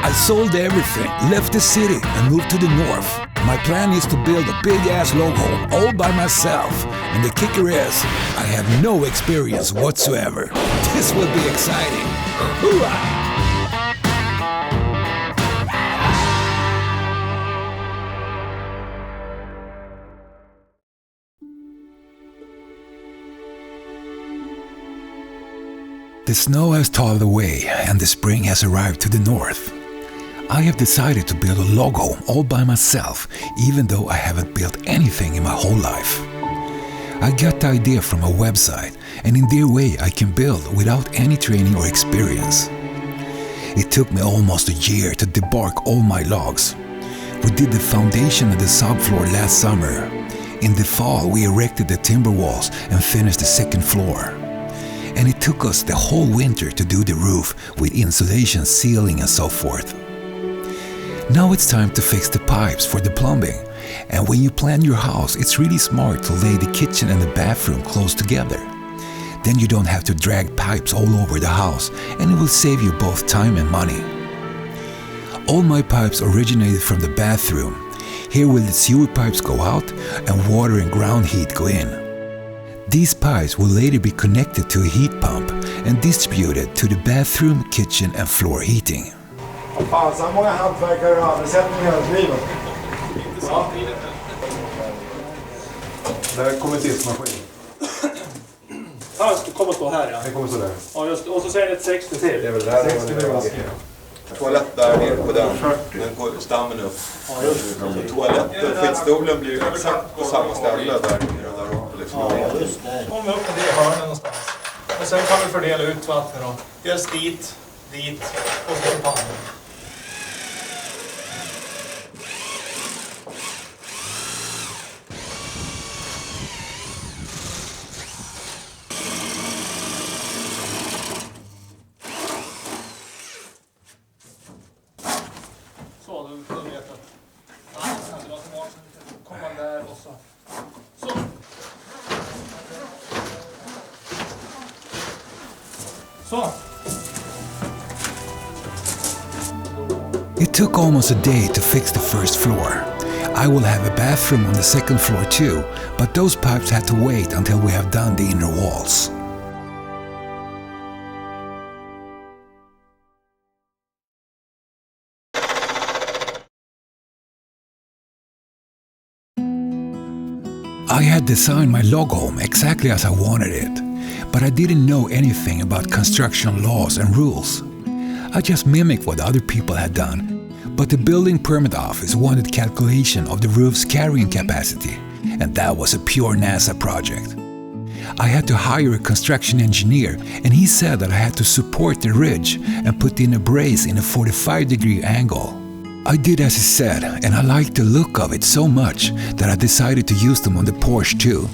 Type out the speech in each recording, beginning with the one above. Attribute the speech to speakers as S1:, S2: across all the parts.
S1: I sold everything, left the city, and moved to the north. My plan is to build a big-ass log home all by myself. And the kicker is, I have no experience whatsoever. This will be exciting. Huah! The snow has thawed away and the spring has arrived to the north. I have decided to build a log home all by myself, even though I haven't built anything in my whole life. I got the idea from a website, and in their way I can build without any training or experience. It took me almost a year to debark all my logs. We did the foundation and the subfloor last summer. In the fall we erected the timber walls and finished the second floor. And it took us the whole winter to do the roof with insulation, ceiling and so forth. Now it's time to fix the pipes for the plumbing. And when you plan your house, it's really smart to lay the kitchen and the bathroom close together. Then you don't have to drag pipes all over the house, and it will save you both time and money. All my pipes originated from the bathroom. Here will the sewer pipes go out and water and ground heat go in. These pipes will later be connected to a heat pump and distributed to the bathroom, kitchen and floor heating.
S2: Fan, så många hantverkare har aldrig sett mig hela livet. Ja. Där kommer tidsmaskin.
S3: Ja, det kommer stå här, ja.
S2: Det kommer stå där.
S3: Ja, just, och så säger det ett 60 till.
S2: Det är väl där 60 det var.
S4: Toalett där nere på den går stammen upp.
S3: Ja, just det.
S4: Toaletten, skitstolen blir exakt på samma ställe där liksom.
S3: Ja, just det. Kommer upp med det i hörnen någonstans. Och sen kan vi fördela ut vatten då. Dels dit och så till pannan. Så, då vet jag att kommer man där och så. Så.
S1: It took almost a day to fix the first floor. I will have a bathroom on the second floor too, but those pipes had to wait until we have done the inner walls. I had designed my log home exactly as I wanted it, but I didn't know anything about construction laws and rules. I just mimicked what other people had done, but the building permit office wanted calculation of the roof's carrying capacity, and that was a pure NASA project. I had to hire a construction engineer, and he said that I had to support the ridge and put in a brace in a 45-degree angle. I did as he said, and I liked the look of it so much that I decided to use them on the porch too.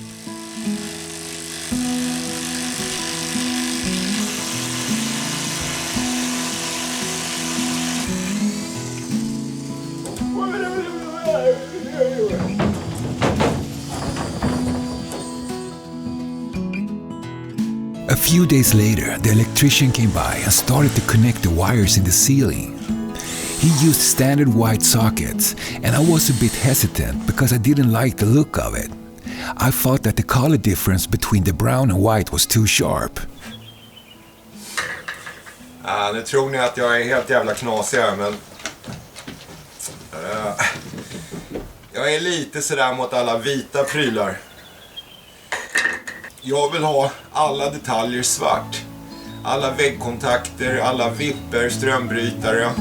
S1: A few days later, the electrician came by and started to connect the wires in the ceiling. He used standard white sockets, and I was a bit hesitant because I didn't like the look of it. I thought that the color difference between the brown and white was too sharp.
S4: Nu tror ni att jag är helt jävla knasig här, men jag är lite sådär mot alla vita prylar. Jag vill ha alla detaljer svart. Alla väggkontakter, alla vipper, strömbrytare.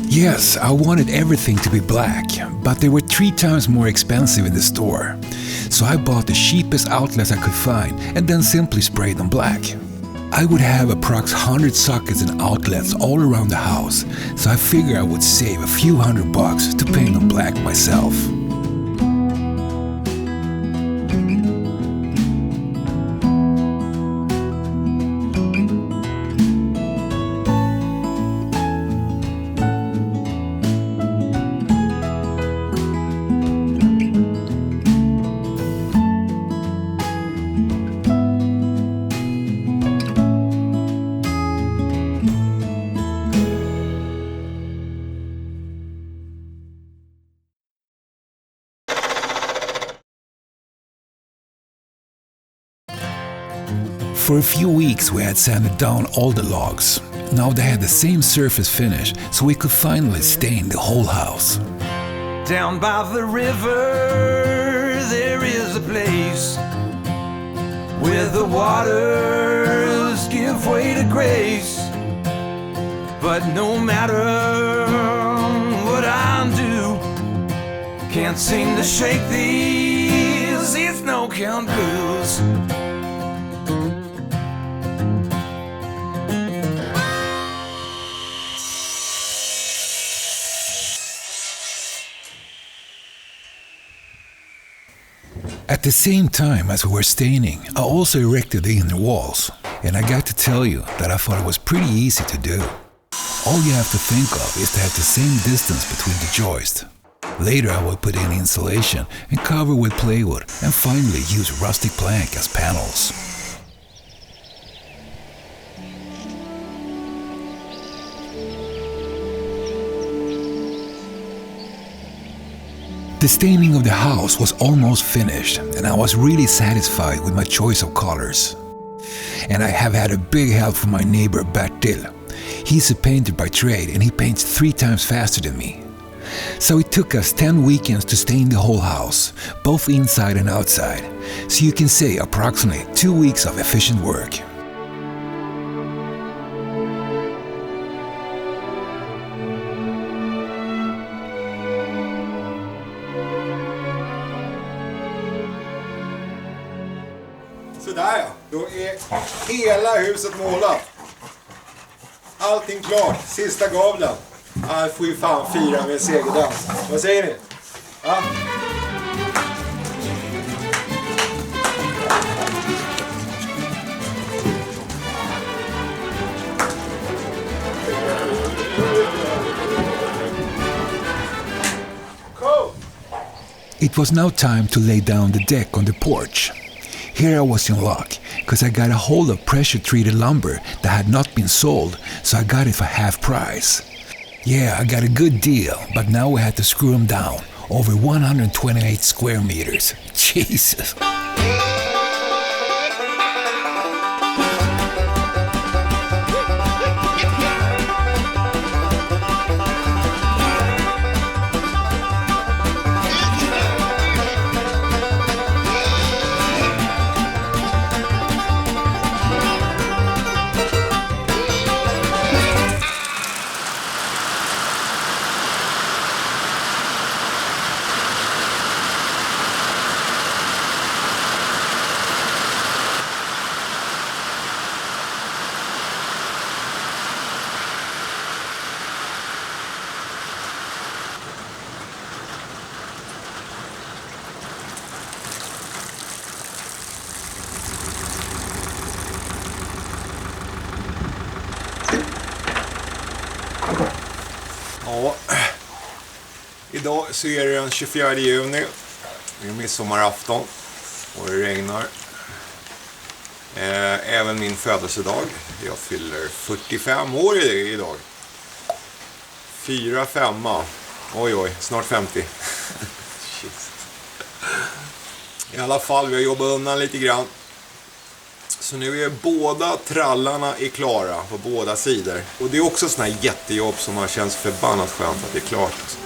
S1: Yes, I wanted everything to be black, but they were 3 times more expensive in the store. So I bought the cheapest outlets I could find and then simply sprayed them black. I would have approx 100 sockets and outlets all around the house, so I figured I would save a few $100 to paint them black myself. For a few weeks we had sanded down all the logs. Now they had the same surface finish, so we could finally stain the whole house.
S5: Down by the river there is a place where the waters give way to grace. But no matter what I do, can't seem to shake these no-count blues.
S1: At the same time as we were staining, I also erected the inner walls. And I got to tell you that I thought it was pretty easy to do. All you have to think of is to have the same distance between the joists. Later I will put in insulation and cover with plywood and finally use rustic plank as panels. The staining of the house was almost finished and I was really satisfied with my choice of colors. And I have had a big help from my neighbor Bertil. He's a painter by trade and he paints 3 times faster than me. So it took us 10 weekends to stain the whole house, both inside and outside. So you can say approximately 2 weeks of efficient work.
S2: Sådär ja, då är hela huset målat. Allting klart, sista gavlen. Jag får ju fan fira med segerdans. Vad säger ni? Ja? Cool.
S1: It was now time to lay down the deck on the porch. Here I was in luck, because I got a hold of pressure-treated lumber that had not been sold, so I got it for half price. Yeah, I got a good deal, but now we had to screw them down, over 128 square meters. Jesus.
S4: Ja, idag så är det den 24 juni. Det är midsommarafton och det regnar. Även min födelsedag. Jag fyller 45 år idag. 4-5. Oj, snart 50. I alla fall, vi har jobbat undan lite grann. Så nu är båda trallarna är klara på båda sidor. Och det är också såna här jättejobb som har känts förbannat skönt att det är klart.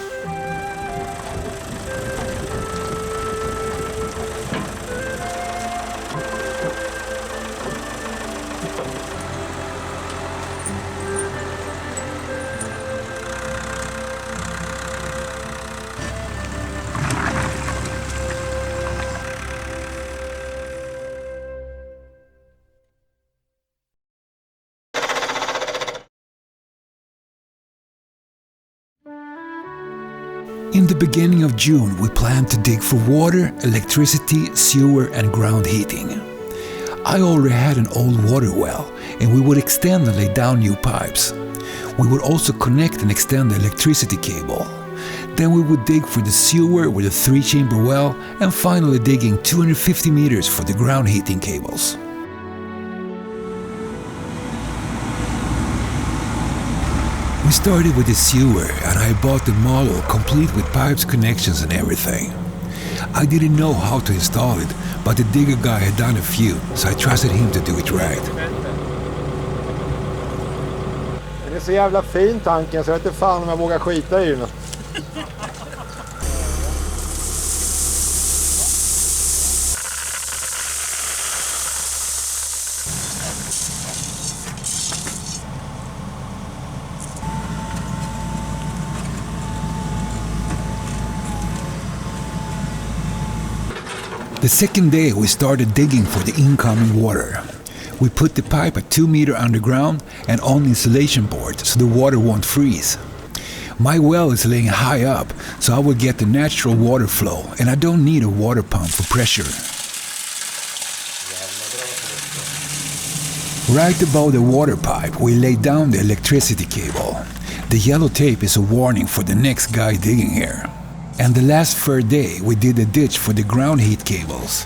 S1: In the beginning of June, we planned to dig for water, electricity, sewer and ground heating. I already had an old water well, and we would extend and lay down new pipes. We would also connect and extend the electricity cable. Then we would dig for the sewer with a 3-chamber well, and finally digging 250 meters for the ground heating cables. We started with the sewer and I bought the model complete with pipes, connections and everything. I didn't know how to install it, but the digger guy had done a few, so I trusted him to do it right.
S2: Den är så jävla fin tanken så jag vet inte fan om jag vågar skita i den.
S1: The second day we started digging for the incoming water. We put the pipe at 2 meters underground and on insulation board so the water won't freeze. My well is laying high up, so I will get the natural water flow and I don't need a water pump for pressure. Right above the water pipe we laid down the electricity cable. The yellow tape is a warning for the next guy digging here. And the last third day we did a ditch for the ground heat cables.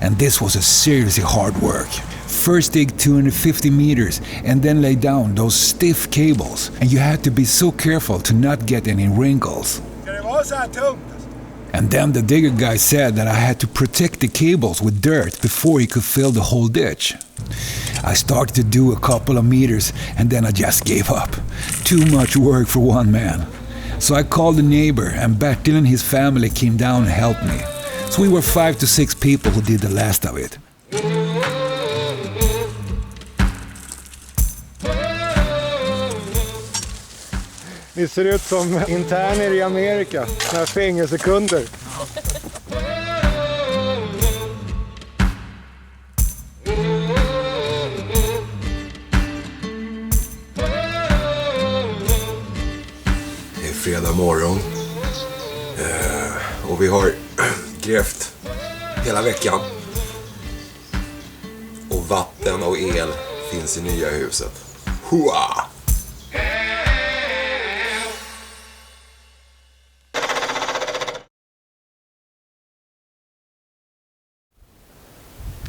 S1: And this was a seriously hard work. First dig 250 meters and then lay down those stiff cables. And you had to be so careful to not get any wrinkles. And then the digger guy said that I had to protect the cables with dirt before he could fill the whole ditch. I started to do a couple of meters and then I just gave up. Too much work for one man. So I called the neighbor and Bertil and his family came down and helped me. So we were 5 to 6 people who did the last of it.
S2: Ni ser ut som interner i Amerika, såna fängelsekunder.
S4: Det är fredag morgon och vi har grävt hela veckan. Och vatten och el finns i nya huset. Huah!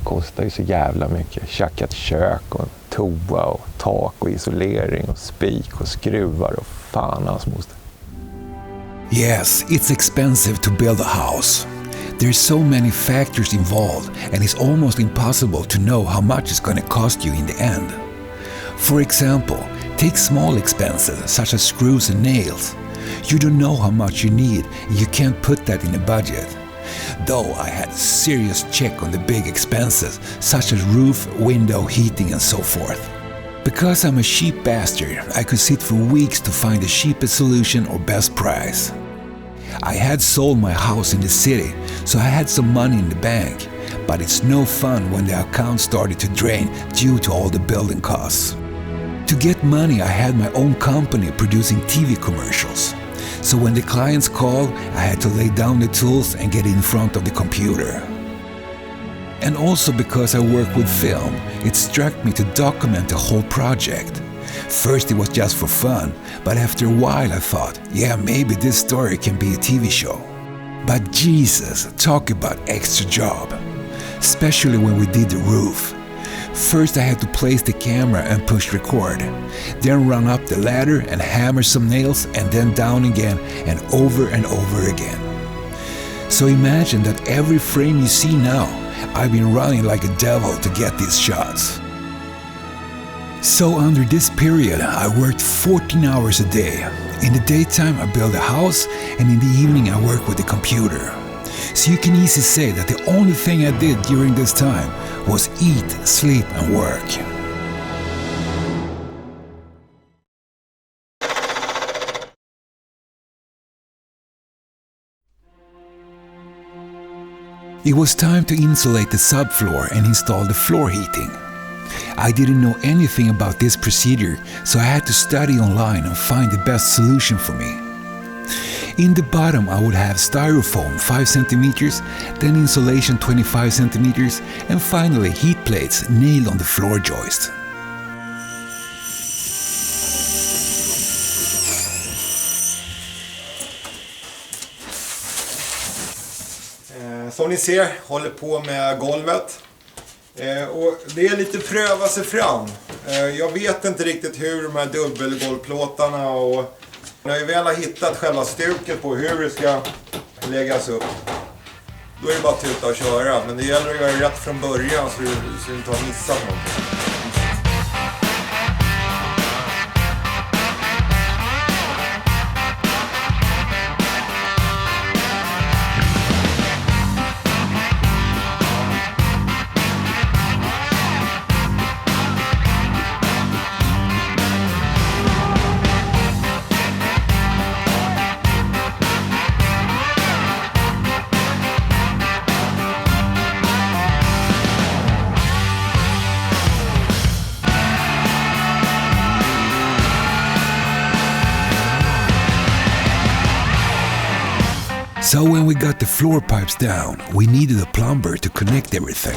S6: Kostar ju så jävla mycket. Tjackat kök och toa och tak och isolering och spik och skruvar och fan hans moster.
S1: Yes, it's expensive to build a house. There's so many factors involved and it's almost impossible to know how much it's going to cost you in the end. For example, take small expenses such as screws and nails. You don't know how much you need and you can't put that in a budget. Though I had a serious check on the big expenses such as roof, window, heating and so forth. Because I'm a cheap bastard, I could sit for weeks to find the cheapest solution or best price. I had sold my house in the city, so I had some money in the bank, but it's no fun when the account started to drain due to all the building costs. To get money, I had my own company producing TV commercials. So when the clients called, I had to lay down the tools and get in front of the computer. And also because I work with film, it struck me to document the whole project. First it was just for fun, but after a while I thought, yeah, maybe this story can be a TV show. But Jesus, talk about extra job. Especially when we did the roof. First I had to place the camera and push record, then run up the ladder and hammer some nails and then down again and over again. So imagine that every frame you see now, I've been running like a devil to get these shots. So under this period I worked 14 hours a day. In the daytime I built a house and in the evening I worked with the computer. So you can easily say that the only thing I did during this time was eat, sleep and work. It was time to insulate the subfloor and install the floor heating. I didn't know anything about this procedure, so I had to study online and find the best solution for me. In the bottom I would have styrofoam 5 centimeters, then insulation 25 centimeters, and finally heat plates nailed on the floor joist.
S2: Som ni ser håller på med golvet. Och det är lite pröva sig fram. Jag vet inte riktigt hur de här dubbelgolvplåtarna och när vi väl har hittat själva stuket på hur det ska läggas upp,
S4: Då är det bara att tuta och köra. Men det gäller att göra rätt från början så du inte har missat någonting.
S1: So when we got the floor pipes down, we needed a plumber to connect everything.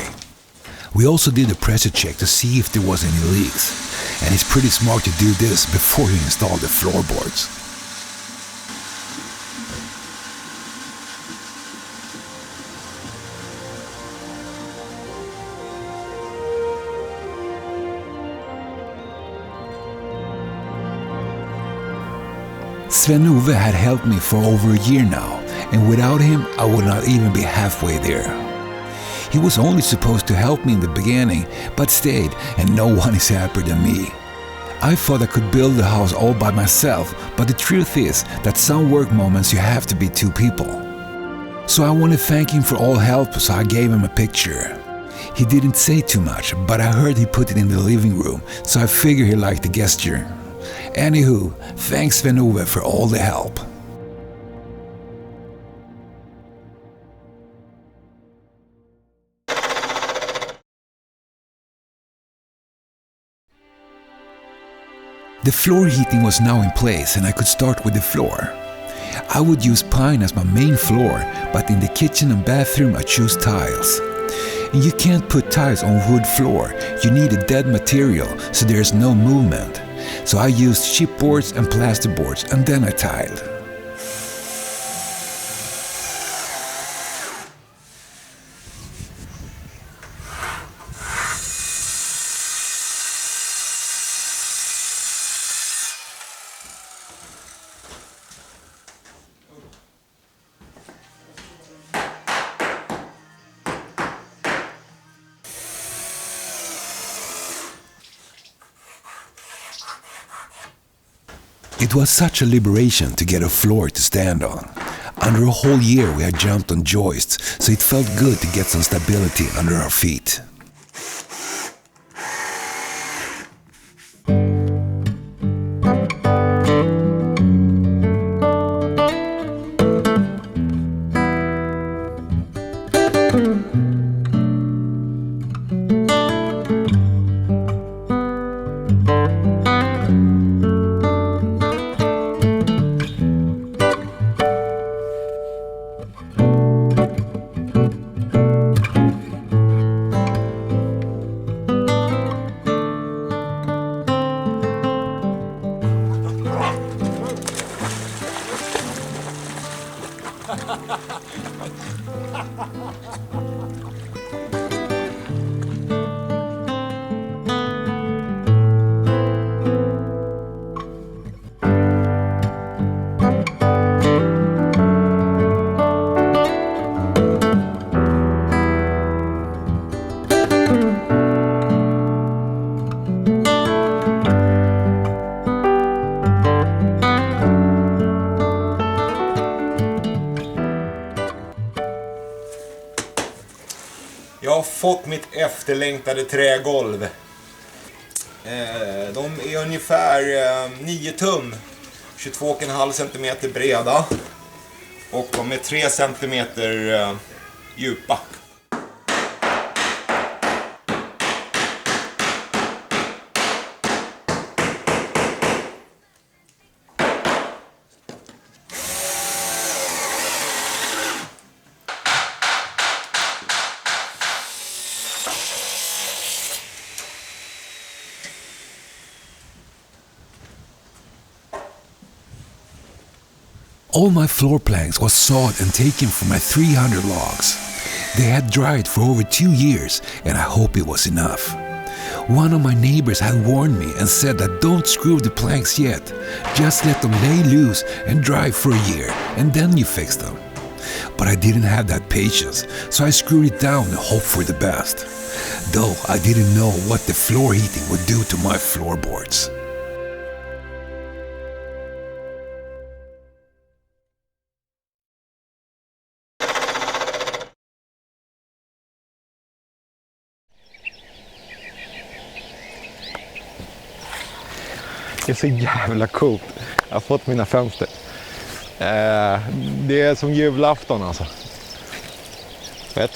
S1: We also did a pressure check to see if there was any leaks, and it's pretty smart to do this before you install the floorboards. Sven-Ove had helped me for over a year now, and without him I would not even be halfway there. He was only supposed to help me in the beginning, but stayed, and no one is happier than me. I thought I could build the house all by myself, but the truth is that some work moments you have to be two people. So I want to thank him for all help, so I gave him a picture. He didn't say too much, but I heard he put it in the living room, so I figured he liked the gesture. Anywho, thanks Sven-Ove for all the help. The floor heating was now in place and I could start with the floor. I would use pine as my main floor, but in the kitchen and bathroom I choose tiles. And you can't put tiles on wood floor, you need a dead material so there's no movement. So I used chipboards and plasterboards and then I tiled. It was such a liberation to get a floor to stand on. Under a whole year we had jumped on joists, so it felt good to get some stability under our feet.
S4: Jag har fått mitt efterlängtade trägolv. De är ungefär 9 tum, 22,5 cm breda och de är 3 cm djupa.
S1: All my floor planks was sawed and taken from my 300 logs. They had dried for over 2 years and I hope it was enough. One of my neighbors had warned me and said that don't screw the planks yet. Just let them lay loose and dry for a year and then you fix them. But I didn't have that patience, so I screwed it down and hoped for the best. Though I didn't know what the floor heating would do to my floorboards.
S6: Det är så jävla coolt. Jag har fått mina fönster. Det är som julafton alltså.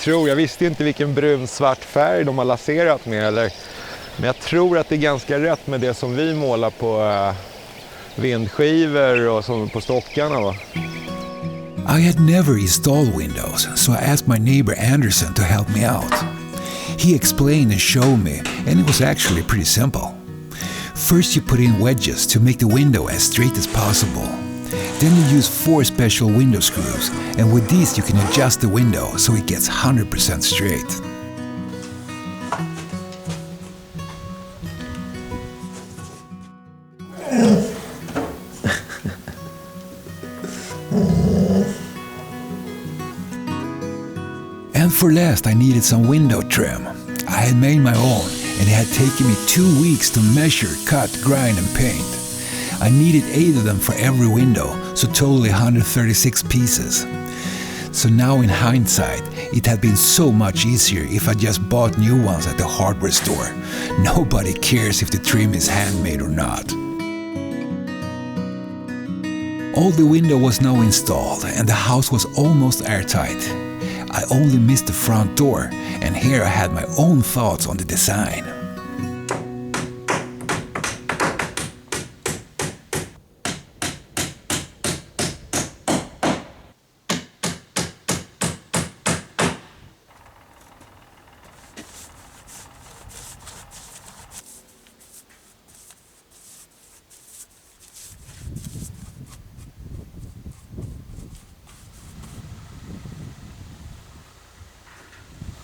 S6: Jag visste inte vilken brun-svart färg de har laserat med. Men jag tror att det är ganska rätt med det som vi målar på vindskivor och som på stockarna. Va?
S1: I had never installed windows, so I asked my neighbor Anderson to help me out. He explained and showed me, and it was actually pretty simple. First you put in wedges to make the window as straight as possible. Then you use 4 special window screws, and with these you can adjust the window so it gets 100% straight. And for last I needed some window trim. I had made my own, and it had taken me 2 weeks to measure, cut, grind and paint. I needed 8 of them for every window, so totally 136 pieces. So now in hindsight, it had been so much easier if I just bought new ones at the hardware store. Nobody cares if the trim is handmade or not. All the window was now installed and the house was almost airtight. I only missed the front door, and here I had my own thoughts on the design.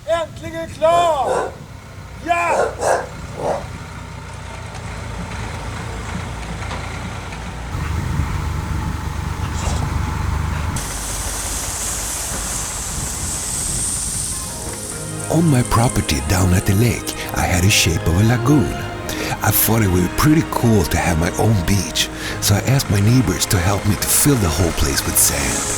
S2: Äntligen klar! Ja!
S1: On my property down at the lake, I had a shape of a lagoon. I thought it would be pretty cool to have my own beach, so I asked my neighbors to help me to fill the whole place with sand.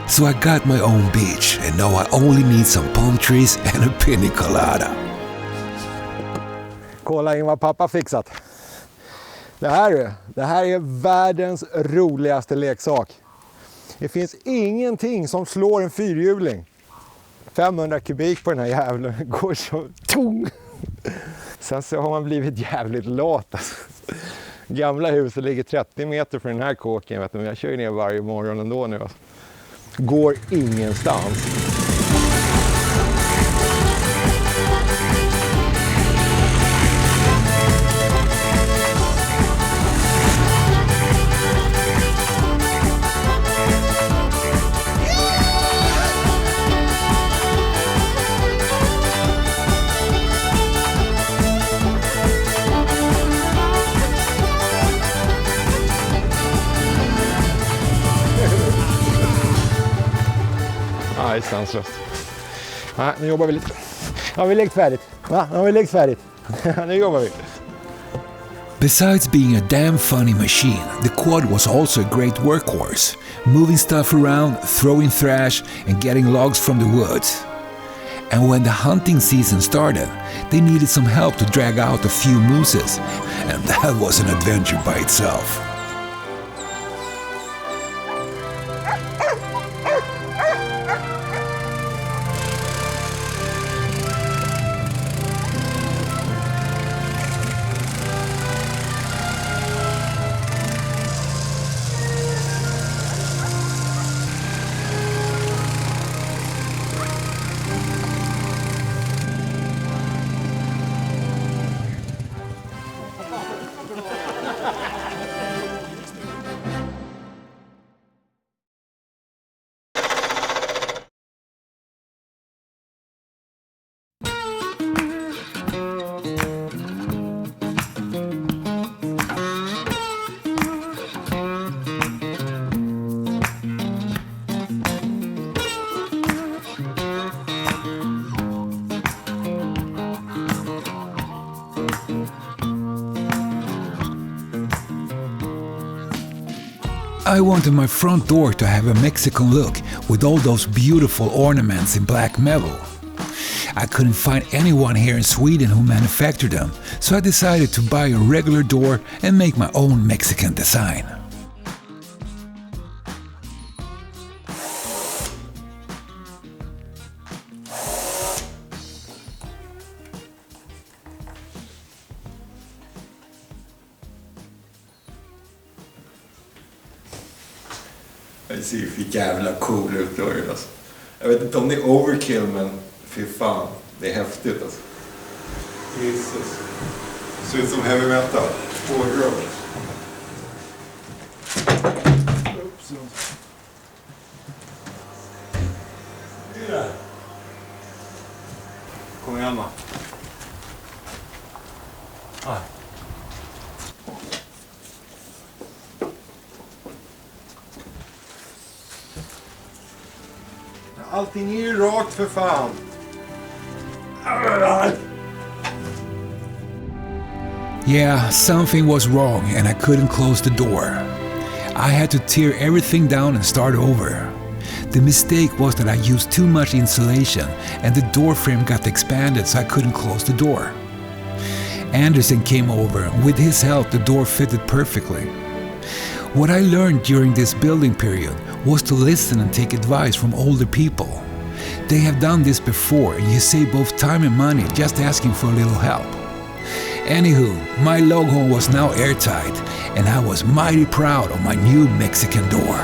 S1: So I got my own beach, and now I only need some palm trees and a pina colada.
S6: Kolla in vad pappa fixat. Det här är världens roligaste leksak. Det finns ingenting som slår en fyrhjuling. 500 kubik på den här jävlen går så tung. Sen så har man blivit jävligt lat. Gamla huset ligger 30 meter från den här kåken. Vet du, men jag kör ner varje morgon ändå nu. Går ingenstans. Nej, sanslöst. Nej, nu jobbar vi lite. Ja, vi lägger färdigt. Va? Ja, vi lägger färdigt. Nu jobbar vi.
S1: Besides being a damn funny machine, the quad was also a great workhorse, moving stuff around, throwing thrash, and getting logs from the woods. And when the hunting season started, they needed some help to drag out a few mooses, and that was an adventure by itself. I wanted my front door to have a Mexican look with all those beautiful ornaments in black metal. I couldn't find anyone here in Sweden who manufactured them, so I decided to buy a regular door and make my own Mexican design.
S4: Det ser ju för jävla cool ut alltså. Jag vet inte om det är overkill, men fy fan, det är häftigt alltså. Jesus. Ser ut som heavy metal. Hårdrock. Kom igen då.
S2: Allting är ju rakt för fan.
S1: Yeah, something was wrong and I couldn't close the door. I had to tear everything down and start over. The mistake was that I used too much insulation and the door frame got expanded so I couldn't close the door. Anderson came over and with his help the door fitted perfectly. What I learned during this building period was to listen and take advice from older people. They have done this before and you save both time and money just asking for a little help. Anywho, my log home was now airtight and I was mighty proud of my new Mexican door.